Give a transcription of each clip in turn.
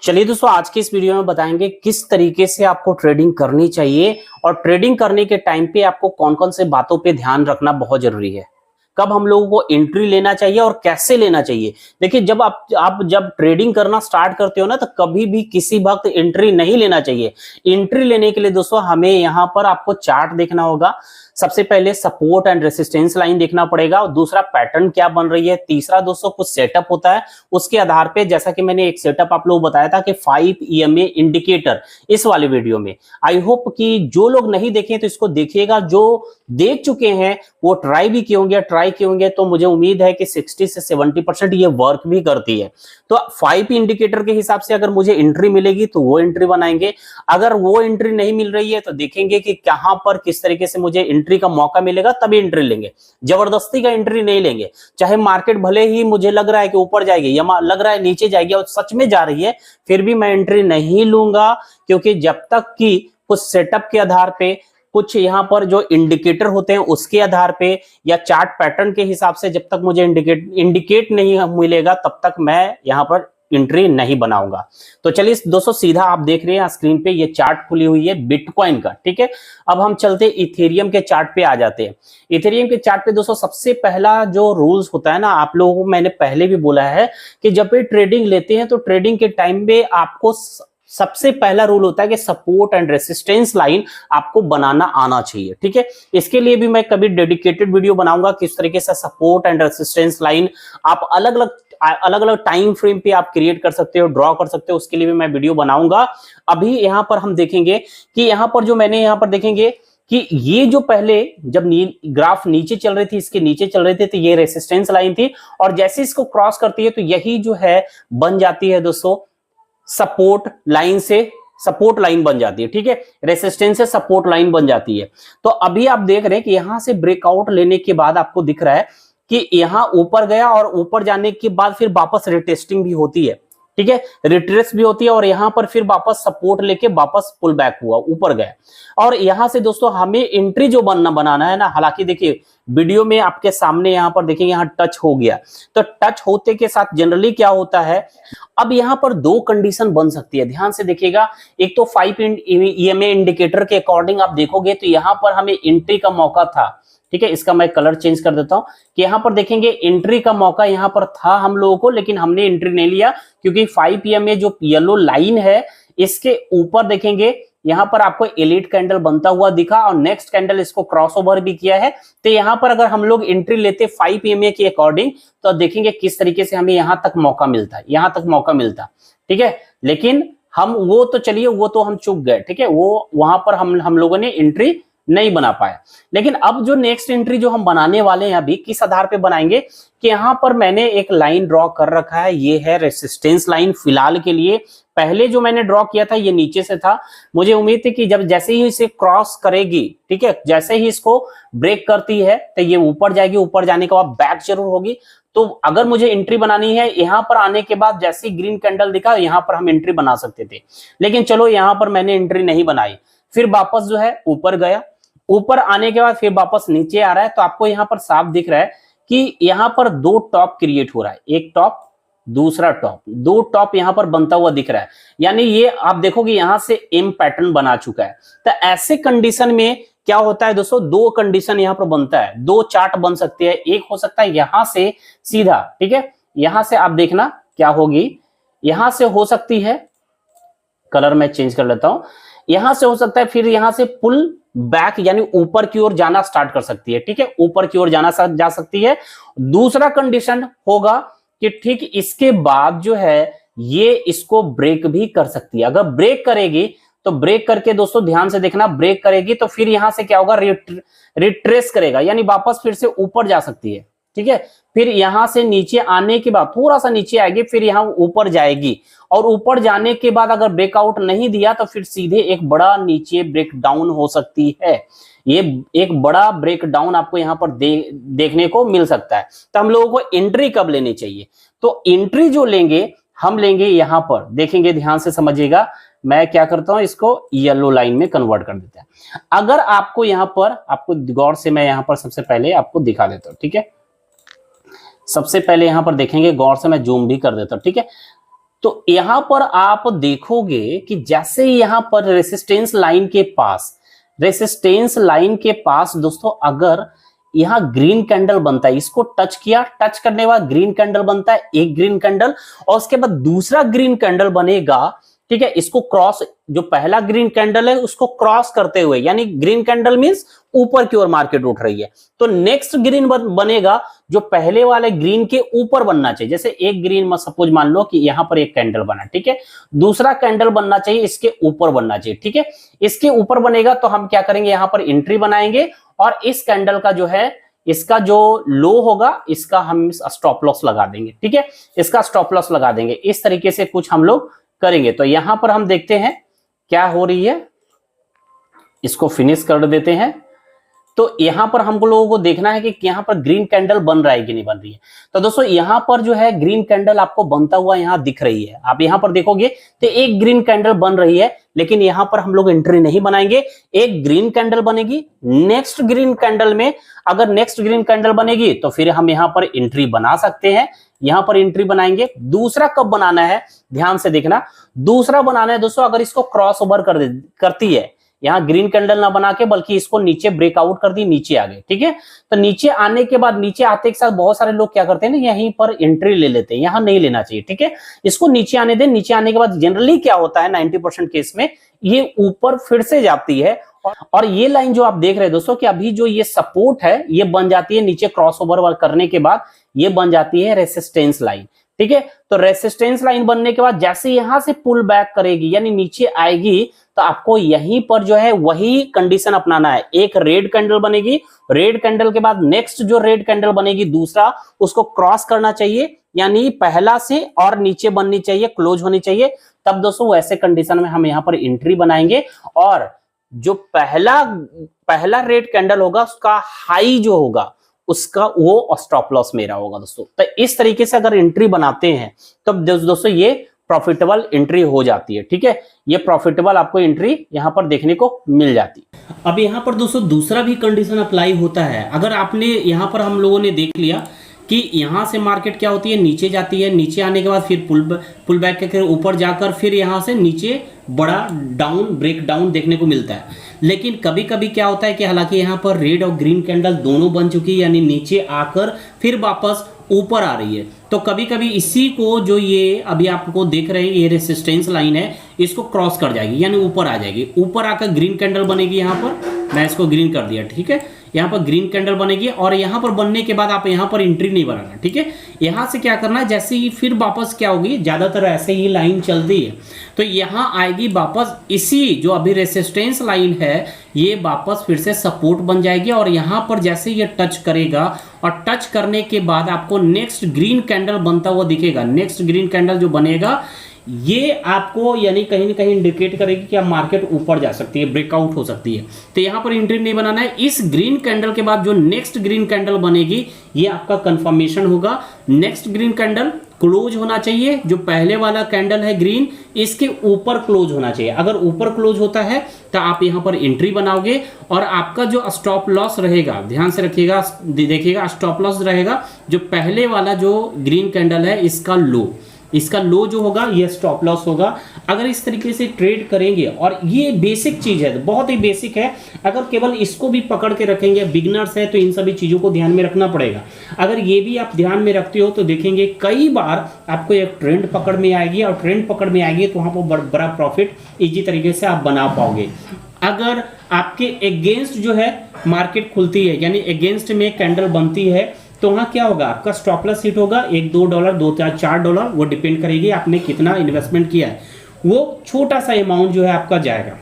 चलिए दोस्तों, आज की इस वीडियो में बताएंगे किस तरीके से आपको ट्रेडिंग करनी चाहिए और ट्रेडिंग करने के टाइम पे आपको कौन कौन से बातों पे ध्यान रखना बहुत जरूरी है। कब हम लोगों को एंट्री लेना चाहिए और कैसे लेना चाहिए। देखिए, जब आप जब ट्रेडिंग करना स्टार्ट करते हो ना, तो कभी भी किसी वक्त एंट्री नहीं लेना चाहिए। एंट्री लेने के लिए दोस्तों हमें यहाँ पर आपको चार्ट देखना होगा। सबसे पहले सपोर्ट एंड रेसिस्टेंस लाइन देखना पड़ेगा, और दूसरा पैटर्न क्या बन रही है, तीसरा दोस्तों कुछ सेटअप होता है। उसके आधार पे जैसा कि मैंने एक सेटअप आप लोग बताया था कि 5 EMA इंडिकेटर इस वाले वीडियो में। आई होप कि जो लोग नहीं देखे तो इसको देखिएगा, जो देख चुके हैं वो ट्राई भी किए होंगे, तो मुझे उम्मीद है कि 60 से 70% ये वर्क भी करती है। तो 5 इंडिकेटर के हिसाब से अगर मुझे एंट्री मिलेगी तो वो एंट्री बनाएंगे। अगर वो एंट्री नहीं मिल रही है तो देखेंगे कि कहां पर किस तरीके से मुझे एंट्री का मौका मिलेगा, तभी एंट्री लेंगे। जबरदस्ती का एंट्री नहीं लेंगे। चाहे मार्केट भले ही मुझे लग रहा है कि ऊपर जाएगी या लग रहा है नीचे जाएगी और सच में जा रही है, फिर भी मैं एंट्री नहीं लूंगा, क्योंकि जब तक कि कुछ सेटअप के आधार पे, कुछ यहां पर जो इंडिकेटर होते हैं उसके आधार पे या चार्ट पैटर्न के हिसाब से जब तक मुझे इंडिकेट नहीं मिलेगा, तब तक मैं यहां पर एंट्री नहीं बनाऊंगा। तो चलिए दोस्तों, सीधा आप देख रहे हैं स्क्रीन पे ये चार्ट खुली हुई है बिटकॉइन का, ठीक है। अब हम चलते इथेरियम के चार्ट पे आ जाते हैं। इथेरियम के चार्ट पे दोस्तों सबसे पहला जो रूल्स होता है ना, आप लोगों को मैंने पहले भी बोला है कि जब भी ट्रेडिंग लेते हैं तो ट्रेडिंग के टाइम में आपको सबसे पहला रूल होता है कि सपोर्ट एंड रेसिस्टेंस लाइन आपको बनाना आना चाहिए, ठीक है। इसके लिए भी मैं कभी डेडिकेटेड वीडियो बनाऊंगा किस तरीके से सपोर्ट एंड रेसिस्टेंस लाइन आप अलग अलग टाइम फ्रेम पे आप क्रिएट कर सकते हो, ड्रॉ कर सकते हो, उसके लिए भी मैं वीडियो बनाऊंगा। अभी यहां पर हम देखेंगे कि यहां पर जो मैंने यहां पर देखेंगे कि ये जो पहले जब ग्राफ नीचे चल रही थी, इसके नीचे चल रहे थे, तो ये रेसिस्टेंस लाइन थी, और जैसे इसको क्रॉस करती है तो यही जो है बन जाती है दोस्तों सपोर्ट लाइन से सपोर्ट लाइन बन जाती है, ठीक है। रेसिस्टेंस से सपोर्ट लाइन बन जाती है। तो अभी आप देख रहे हैं कि यहां से ब्रेकआउट लेने के बाद आपको दिख रहा है कि यहां ऊपर गया, और ऊपर जाने के बाद फिर वापस रिटेस्टिंग भी होती है, ठीक है, रिट्रेस भी होती है, और यहां पर फिर वापस सपोर्ट लेके वापस पुल बैक हुआ, ऊपर गया। और यहां से दोस्तों हमें एंट्री जो बनाना है ना, हालांकि देखिए वीडियो में आपके सामने यहां पर देखेंगे यहां टच हो गया, तो टच होते के साथ जनरली क्या होता है, अब यहां पर दो कंडीशन बन सकती है, ध्यान से देखिएगा। एक तो 5 EMA इंडिकेटर के अकॉर्डिंग आप देखोगे तो यहां पर हमें एंट्री का मौका था, ठीक है। इसका मैं कलर चेंज कर देता हूं कि यहां पर देखेंगे एंट्री का मौका यहां पर था हम लोगों को, लेकिन हमने एंट्री नहीं लिया, क्योंकि 5 EMA जो येलो लाइन है इसके ऊपर देखेंगे यहां पर आपको एलिट कैंडल बनता हुआ दिखा, और नेक्स्ट कैंडल इसको क्रॉसओवर भी किया है। तो यहां पर अगर हम लोग एंट्री लेते 5 EMA के अकॉर्डिंग, तो देखेंगे किस तरीके से हमें यहां तक मौका मिलता है, यहां तक मौका मिलता, ठीक है। लेकिन हम वो तो चलिए, वो तो हम चूक गए, ठीक है, वो वहां पर हम लोगों ने एंट्री नहीं बना पाया। लेकिन अब जो नेक्स्ट एंट्री जो हम बनाने वाले हैं, अभी किस आधार पे बनाएंगे कि यहां पर मैंने एक लाइन ड्रॉ कर रखा है, ये है रेसिस्टेंस लाइन फिलहाल के लिए। पहले जो मैंने ड्रॉ किया था ये नीचे से था, मुझे उम्मीद थी कि जब जैसे ही इसे क्रॉस करेगी, ठीक है, जैसे ही इसको ब्रेक करती है तो ये ऊपर जाएगी, ऊपर जाने के बाद बैक जरूर होगी। तो अगर मुझे एंट्री बनानी है, यहां पर आने के बाद जैसे ही ग्रीन कैंडल दिखा, यहां पर हम एंट्री बना सकते थे, लेकिन चलो यहां पर मैंने एंट्री नहीं बनाई। फिर वापस जो है ऊपर गया, ऊपर आने के बाद फिर वापस नीचे आ रहा है, तो आपको यहां पर साफ दिख रहा है कि यहां पर दो टॉप क्रिएट हो रहा है, एक टॉप दूसरा टॉप, दो टॉप यहां पर बनता हुआ दिख रहा है। यानी ये आप देखोगे यहां से एम पैटर्न बना चुका है। तो ऐसे कंडीशन में क्या होता है दोस्तों, दो कंडीशन यहां पर बनता है, दो चार्ट बन सकते हैं। एक हो सकता है यहां से सीधा, ठीक है, यहां से आप देखना क्या होगी, यहां से हो सकती है, कलर मैं चेंज कर लेता हूं, यहां से हो सकता है, फिर यहां से पुल बैक यानी ऊपर की ओर जाना स्टार्ट कर सकती है, ठीक है, ऊपर की ओर जा सकती है। दूसरा कंडीशन होगा कि ठीक इसके बाद जो है ये इसको ब्रेक भी कर सकती है। अगर ब्रेक करेगी तो ब्रेक करके दोस्तों ध्यान से देखना, ब्रेक करेगी तो फिर यहां से क्या होगा, रिट्रेस करेगा, यानी वापस फिर से ऊपर जा सकती है, ठीक है। फिर यहां से नीचे आने के बाद थोड़ा सा नीचे आएगी, फिर यहां ऊपर जाएगी, और ऊपर जाने के बाद अगर ब्रेकआउट नहीं दिया तो फिर सीधे एक बड़ा नीचे ब्रेकडाउन हो सकती है। ये एक बड़ा ब्रेकडाउन आपको यहां पर देखने को मिल सकता है। तो हम लोगों को एंट्री कब लेनी चाहिए, तो एंट्री जो लेंगे हम लेंगे यहां पर, देखेंगे ध्यान से समझिएगा। मैं क्या करता हूं, इसको येलो लाइन में कन्वर्ट कर देते हैं। अगर आपको यहां पर, आपको गौर से मैं यहां पर सबसे पहले आपको दिखा देता हूं, ठीक है। सबसे पहले यहां पर देखेंगे, गौर से मैं जूम भी कर देता हूं, ठीक है। तो यहां पर आप देखोगे कि जैसे ही यहां पर रेसिस्टेंस लाइन के पास दोस्तों अगर यहां ग्रीन कैंडल बनता है, इसको टच किया, टच करने के बाद ग्रीन कैंडल बनता है, एक ग्रीन कैंडल, और उसके बाद दूसरा ग्रीन कैंडल बनेगा, ठीक है, इसको क्रॉस, जो पहला ग्रीन कैंडल है उसको क्रॉस करते हुए, यानी ग्रीन कैंडल मींस ऊपर की ओर मार्केट उठ रही है, तो नेक्स्ट ग्रीन बनेगा जो पहले वाले ग्रीन के ऊपर बनना चाहिए। जैसे एक ग्रीन में सपोज मान लो कि यहां पर एक कैंडल बना, ठीक है, दूसरा कैंडल बनना चाहिए इसके ऊपर बनना चाहिए, ठीक है, इसके ऊपर बनेगा तो हम क्या करेंगे, यहां पर एंट्री बनाएंगे और इस कैंडल का जो है, इसका जो लो होगा इसका हम स्टॉप लॉस लगा देंगे, ठीक है, इसका स्टॉप लॉस लगा देंगे। इस तरीके से कुछ हम लोग करेंगे। तो यहां पर हम देखते हैं क्या हो रही है, इसको फिनिश कर देते हैं। तो यहां पर हम लोगों को देखना है कि यहां पर ग्रीन कैंडल बन रहा है कि नहीं बन रही है। तो दोस्तों यहां पर जो है ग्रीन कैंडल आपको बनता हुआ यहां दिख रही है, आप यहां पर देखोगे तो एक ग्रीन कैंडल बन रही है, लेकिन यहां पर हम लोग एंट्री नहीं बनाएंगे। एक ग्रीन कैंडल बनेगी, नेक्स्ट ग्रीन कैंडल में अगर नेक्स्ट ग्रीन कैंडल बनेगी तो फिर हम यहां पर एंट्री बना सकते हैं, यहां पर एंट्री बनाएंगे। दूसरा कब बनाना है, ध्यान से देखना, दूसरा बनाना है दोस्तों अगर इसको क्रॉस ओवर करती है, यहां ग्रीन कैंडल ना बना के बल्कि इसको नीचे ब्रेकआउट कर दी, नीचे आ गए, ठीक है, तो नीचे आने के बाद, नीचे आते के साथ बहुत सारे लोग क्या करते हैं ना, यहीं पर एंट्री ले लेते हैं, यहां नहीं लेना चाहिए, ठीक है, इसको नीचे आने दें। नीचे आने के बाद जनरली क्या होता है 90% केस में ये ऊपर फिर से जाती है, और ये लाइन जो आप देख रहे हैं दोस्तों कि अभी जो ये सपोर्ट है ये बन जाती है नीचे क्रॉस ओवर करने के बाद, ये बन जाती है रेसिस्टेंस लाइन, ठीक है। तो रेसिस्टेंस लाइन बनने के बाद जैसे यहां से पुल बैक करेगी यानी नीचे आएगी, तो आपको यहीं पर जो है वही कंडीशन अपनाना है। एक रेड कैंडल बनेगी, रेड कैंडल के बाद नेक्स्ट जो रेड कैंडल बनेगी दूसरा, उसको क्रॉस करना चाहिए, यानी पहला से और नीचे बननी चाहिए, क्लोज होनी चाहिए। तब दोस्तों ऐसे कंडीशन में हम यहां पर एंट्री बनाएंगे और जो पहला रेड कैंडल होगा उसका हाई जो होगा उसका वो स्टॉप लॉस मेरा होगा दोस्तों। तो इस तरीके से अगर एंट्री बनाते हैं तब दोस्तों ये प्रॉफिटेबल एंट्री हो जाती है, ठीक है, ये प्रॉफिटेबल आपको एंट्री यहां पर देखने को मिल जाती है। अब यहां पर दोस्तों दूसरा भी कंडीशन अप्लाई होता है। अगर आपने यहां पर हम लोगों ने देख लिया कि यहां से मार्केट क्या होती है, नीचे जाती है, नीचे आने के बाद फिर पुल बैक करके ऊपर जाकर फिर यहां से नीचे बड़ा डाउन, ब्रेक डाउन देखने को मिलता है। लेकिन कभी कभी क्या होता है कि हालांकि यहां पर रेड और ग्रीन कैंडल दोनों बन चुकी है, यानी नीचे आकर फिर वापस ऊपर आ रही है, तो कभी कभी इसी को जो ये अभी आपको देख रहे हैं ये रेसिस्टेंस लाइन है, इसको क्रॉस कर जाएगी यानी ऊपर आ जाएगी। ऊपर आकर ग्रीन कैंडल बनेगी, यहां पर मैं इसको ग्रीन कर दिया, ठीक है, यहां पर ग्रीन कैंडल बनेगी और यहां पर बनने के बाद आप यहां पर एंट्री नहीं बनाना, ठीक है, यहां से क्या करना है, जैसे ही फिर वापस क्या होगी, ज्यादातर ऐसे ही लाइन चलती है, तो यहां आएगी वापस इसी जो अभी रेसिस्टेंस लाइन है ये वापस फिर से सपोर्ट बन जाएगी और यहां पर जैसे ये टच करेगा और टच करने के बाद आपको नेक्स्ट ग्रीन कैंडल बनता हुआ दिखेगा। नेक्स्ट ग्रीन कैंडल जो बनेगा ये आपको यानी कहीं ना कहीं इंडिकेट करेगी कि आप मार्केट ऊपर जा सकती है, ब्रेकआउट हो सकती है, तो यहां पर एंट्री नहीं बनाना है। इस ग्रीन कैंडल के बाद जो नेक्स्ट ग्रीन कैंडल बनेगी ये आपका कंफर्मेशन होगा। नेक्स्ट ग्रीन कैंडल क्लोज होना चाहिए, जो पहले वाला कैंडल है ग्रीन इसके ऊपर क्लोज होना चाहिए। अगर ऊपर क्लोज होता है तो आप यहां पर एंट्री बनाओगे और आपका जो स्टॉप लॉस रहेगा, ध्यान से रखिएगा, देखिएगा स्टॉप लॉस रहेगा जो पहले वाला जो ग्रीन कैंडल है इसका लो, इसका लो जो होगा ये स्टॉप लॉस होगा। अगर इस तरीके से ट्रेड करेंगे, और ये बेसिक चीज है, बहुत ही बेसिक है, अगर केवल इसको भी पकड़ के रखेंगे, बिगनर्स है तो इन सभी चीजों को ध्यान में रखना पड़ेगा। अगर ये भी आप ध्यान में रखते हो तो देखेंगे कई बार आपको एक ट्रेंड पकड़ में आएगी, और ट्रेंड पकड़ में आएगी तो वहां पर बड़ा प्रॉफिट इजी तरीके से आप बना पाओगे। अगर आपके अगेंस्ट जो है मार्केट खुलती है, यानी अगेंस्ट में कैंडल बनती है, तो वहां क्या होगा, आपका स्टॉप लॉस हिट होगा, $1-2, $2-4, वो डिपेंड करेगी आपने कितना इन्वेस्टमेंट किया है। वो छोटा सा अमाउंट जो है आपका जाएगा,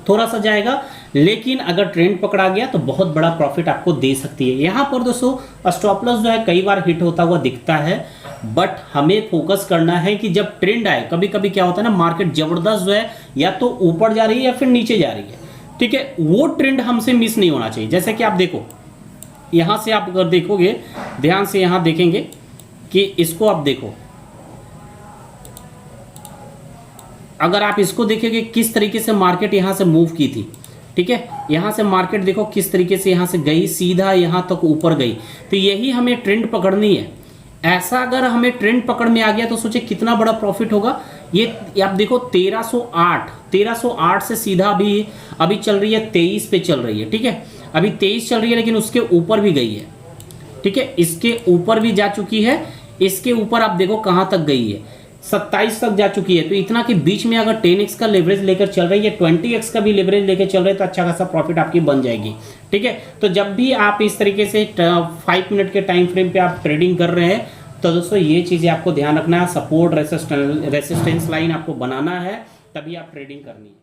थोड़ा सा जाएगा, लेकिन अगर ट्रेंड पकड़ा गया तो बहुत बड़ा प्रॉफिट आपको दे सकती है। यहां पर दोस्तों स्टॉप लॉस जो है कई बार हिट होता हुआ दिखता है, बट हमें फोकस करना है कि जब ट्रेंड आए, कभी कभी क्या होता है ना, मार्केट जबरदस्त जो है या तो ऊपर जा रही है या फिर नीचे जा रही है, ठीक है, वो ट्रेंड हमसे मिस नहीं होना चाहिए। जैसे कि आप देखो यहां से, आप अगर देखोगे ध्यान से, यहां देखेंगे कि इसको आप देखो, अगर आप इसको देखेंगे किस तरीके से मार्केट यहां से मूव की थी, ठीक है, यहां से मार्केट देखो किस तरीके से यहां से गई, सीधा यहां तक ऊपर गई, तो यही हमें ट्रेंड पकड़नी है। ऐसा अगर हमें ट्रेंड पकड़ में आ गया तो सोचे कितना बड़ा प्रॉफिट होगा। ये आप देखो 1308 से सीधा अभी चल रही है 23 पे चल रही है, ठीक है। अभी 23 चल रही है लेकिन उसके ऊपर भी गई है, ठीक है, इसके ऊपर भी जा चुकी है। इसके ऊपर आप देखो कहां तक गई है, 27 तक जा चुकी है। तो इतना के बीच में अगर 10x का लेवरेज लेकर चल रही है, 20x का भी लेवरेज लेकर चल रहे हैं, तो अच्छा खासा प्रॉफिट आपकी बन जाएगी, ठीक है। तो जब भी आप इस तरीके से 5 मिनट के टाइम फ्रेम पे आप ट्रेडिंग कर रहे हैं तो दोस्तों ये चीजें आपको ध्यान रखना है। सपोर्ट रेसिस्टेंस लाइन आपको बनाना है, तभी आप ट्रेडिंग करनी है।